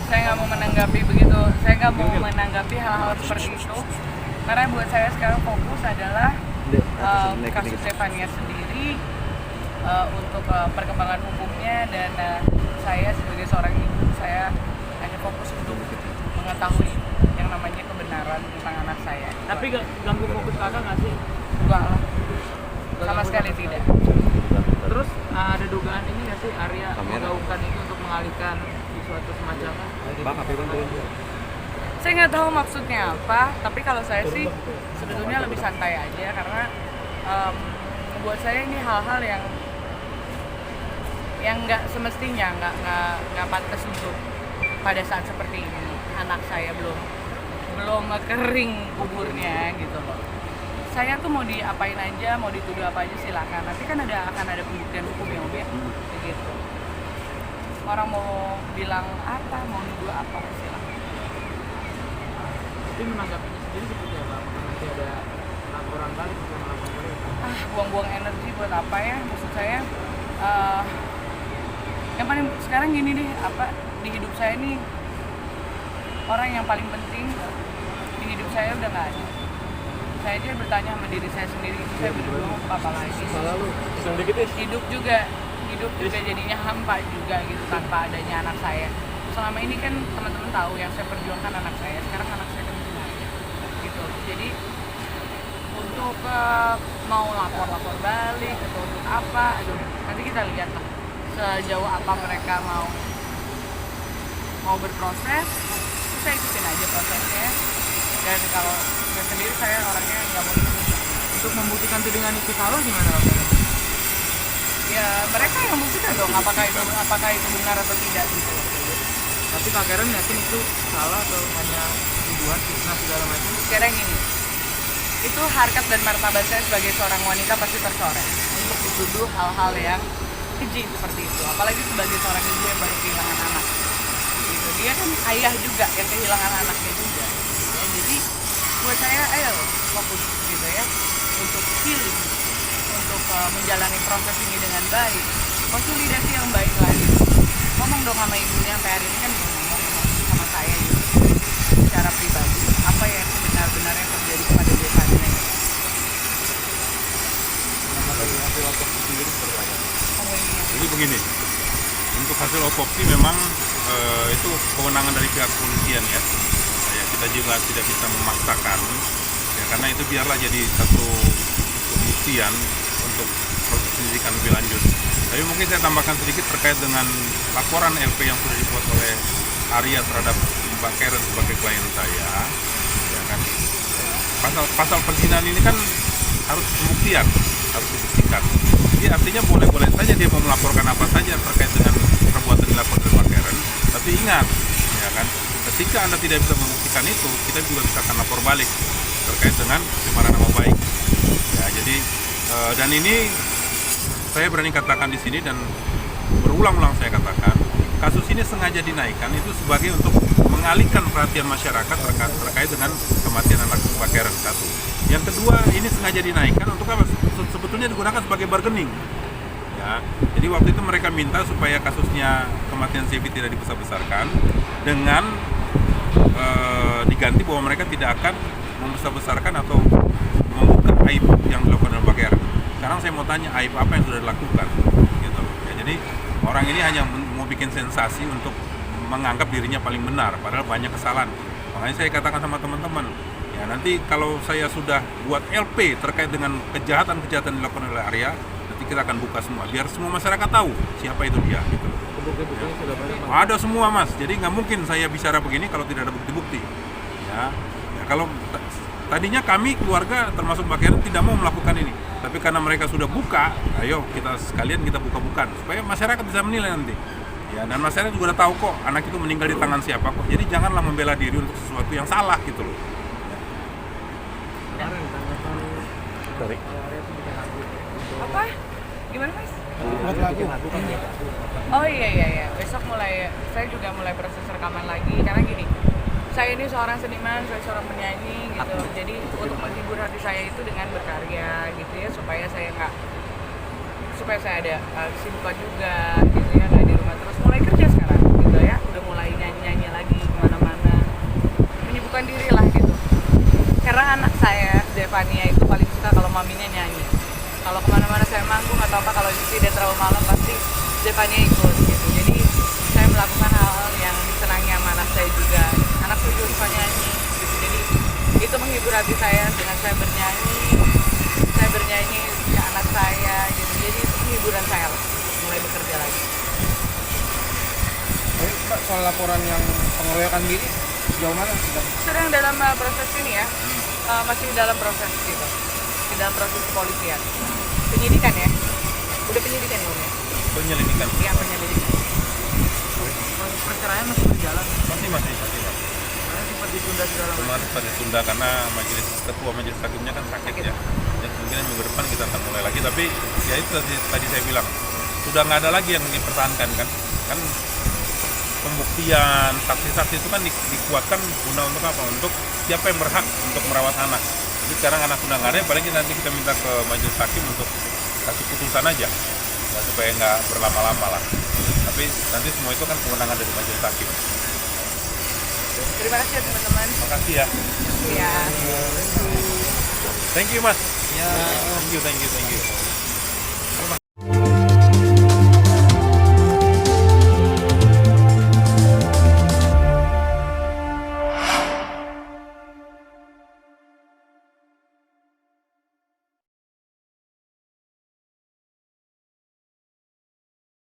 saya nggak mau menanggapi begitu, saya nggak mau menanggapi hal-hal seperti itu, karena buat saya sekarang fokus adalah kasus Stephania sendiri, untuk perkembangan hukumnya, dan saya sebagai seorang ibu, saya hanya fokus untuk mengetahui yang namanya kebenaran tentang anak saya. Tapi ganggu fokus kakak nggak sih? Enggak lah, sama sekali tidak. Terus ada dugaan ini nggak sih Arya menggaungkan itu untuk mengalihkan suatu semacamnya? Saya nggak tahu maksudnya apa, tapi kalau saya sih sebetulnya lebih santai aja, karena buat saya ini hal-hal yang nggak semestinya, nggak pantas untuk pada saat seperti ini. Anak saya belum kering kuburnya gitu loh. Saya tuh mau diapain aja, mau dituduh apa aja silakan. Nanti kan akan ada pembuktian hukum ya, Om ya. Begitu. Orang mau bilang apa, mau nuduh apa, silakan. Tapi menanggapinya sendiri seperti apa? Apakah nanti ada laporan balik atau laporan balik? Buang-buang energi buat apa ya? Maksud saya, yang paling sekarang gini deh, di hidup saya nih, orang yang paling penting di hidup saya udah nggak ada. Saya aja bertanya sama diri saya sendiri, saya berdoa apa lagi? Hidup juga jadinya hampa juga gitu tanpa adanya anak saya. Selama ini kan teman-teman tahu yang saya perjuangkan anak saya. Sekarang anak saya kan cuma gitu. Jadi untuk mau lapor balik atau untuk apa, nanti kita lihat lah sejauh apa mereka mau berproses. Saya ikutin aja prosesnya, dan kalau saya sendiri, saya orangnya nggak mau ikut. Untuk membuktikan tudingan itu salah gimana Pak? Ya mereka yang membuktikan dong apakah itu benar atau tidak gitu. Tapi Kak Karen yakin itu salah atau hanya tuduhan, fitnah segala macam? Sekarang ini, itu harkat dan martabat saya sebagai seorang wanita pasti tercoreng untuk dituduh hal-hal yang keji seperti itu, apalagi sebagai seorang ibu yang baru kehilangan anak. Gitu. Dia kan ayah juga yang kehilangan anaknya juga. Ya, jadi buat saya, ayo fokus gitu ya, untuk healing, untuk menjalani proses ini dengan baik, konsolidasi yang baik lagi. Ngomong dong sama ibunya, sampai hari ini kan belum ngomong sama saya gitu, secara pribadi, apa yang sebenar-benarnya terjadi kepada Stephania ini. Jadi begini, untuk hasil otopsi memang itu kewenangan dari pihak kepolisian ya. Kita juga tidak bisa memaksakan, ya, karena itu biarlah jadi satu pembuktian untuk proses penyidikan lebih lanjut. Tapi mungkin saya tambahkan sedikit terkait dengan laporan LP yang sudah dibuat oleh Arya terhadap Mbak Karen sebagai klien saya. Ya kan, pasal perzinahan ini kan harus pembuktian, harus dibuktikan. Jadi artinya boleh-boleh saja dia mau melaporkan apa saja terkait dengan perbuatan dilakukan oleh Mbak Karen. Tapi ingat, ya kan, ketika Anda tidak bisa membuktikan itu, kita juga bisa akan lapor balik terkait dengan pencemaran nama baik. Ya, jadi dan ini saya berani katakan di sini dan berulang-ulang saya katakan, kasus ini sengaja dinaikkan itu sebagai untuk mengalihkan perhatian masyarakat terkait dengan kematian anak Mbak Karen, satu. Yang kedua, ini sengaja dinaikkan untuk apa? Sebetulnya digunakan sebagai bargaining. Ya, jadi waktu itu mereka minta supaya kasusnya kematian Sevi tidak dibesar-besarkan dengan diganti bahwa mereka tidak akan membesar-besarkan atau membuka aib yang dilakukan oleh Mbak Karen. Sekarang saya mau tanya, aib apa yang sudah dilakukan? Gitu. Ya, jadi orang ini hanya mau bikin sensasi untuk menganggap dirinya paling benar, padahal banyak kesalahan. Makanya saya katakan sama teman-teman, ya nanti kalau saya sudah buat LP terkait dengan kejahatan-kejahatan dilakukan oleh Arya, nanti kita akan buka semua, biar semua masyarakat tahu siapa itu dia. Gitu. Bukti-buktinya sudah banyak. Ada semua mas, jadi nggak mungkin saya bicara begini kalau tidak ada bukti-bukti. Ya kalau tadinya kami keluarga termasuk Mbak Karen tidak mau melakukan ini, tapi karena mereka sudah buka, ayo kita sekalian kita buka-bukan supaya masyarakat bisa menilai nanti. Ya, dan masyarakat juga udah tahu kok anak itu meninggal di tangan siapa kok. Jadi janganlah membela diri untuk sesuatu yang salah gitu loh. Apa? Gimana mas? Buat lagu. Oh iya, besok saya juga mulai proses rekaman lagi, karena gini, saya ini seorang seniman, saya seorang penyanyi gitu, jadi untuk menghibur hati saya itu dengan berkarya gitu ya, supaya saya ada kesibukan juga gitu ya, nggak di rumah terus, mulai kerja sekarang gitu ya, udah mulai nyanyi lagi. Zevania itu paling suka kalau maminya nyanyi. Kalau kemana-mana saya manggung atau apa, kalau tidak terlalu malam pasti Zevania ikut gitu. Jadi saya melakukan hal-hal yang disenangi sama anak saya juga. Anak saya juga suka nyanyi gitu. Jadi itu menghibur hati saya dengan saya bernyanyi ke anak saya gitu. Jadi itu hiburan saya lah, mulai bekerja lagi. Tapi Mbak, soal laporan yang pengeroyokan diri sejauh mana sudah? Sedang dalam proses ini ya, masih dalam proses gitu, di dalam proses kepolisian, penyidikan ya, udah penyidikan ya Om ya? Penyelidikan Iya penyelidikan. Proses perceraian masih berjalan. masih Karena sempat ditunda segala macam. kemarin pada ditunda karena ketua majelis hakimnya kan sakit ya. Dan mungkin minggu depan kita akan mulai lagi, tapi ya itu tadi saya bilang sudah nggak ada lagi yang dipertahankan kan pembuktian saksi-saksi itu kan dikuatkan guna untuk apa? Untuk siapa yang berhak untuk merawat anak. Jadi sekarang anak sudah nggak ada, paling nanti kita minta ke majelis hakim untuk kasih putusan aja, ya, supaya nggak berlama-lama lah. Tapi nanti semua itu kan kewenangan dari majelis hakim. Terima kasih ya teman-teman. Makasih ya. Ya. Thank you mas. Ya. Thank you.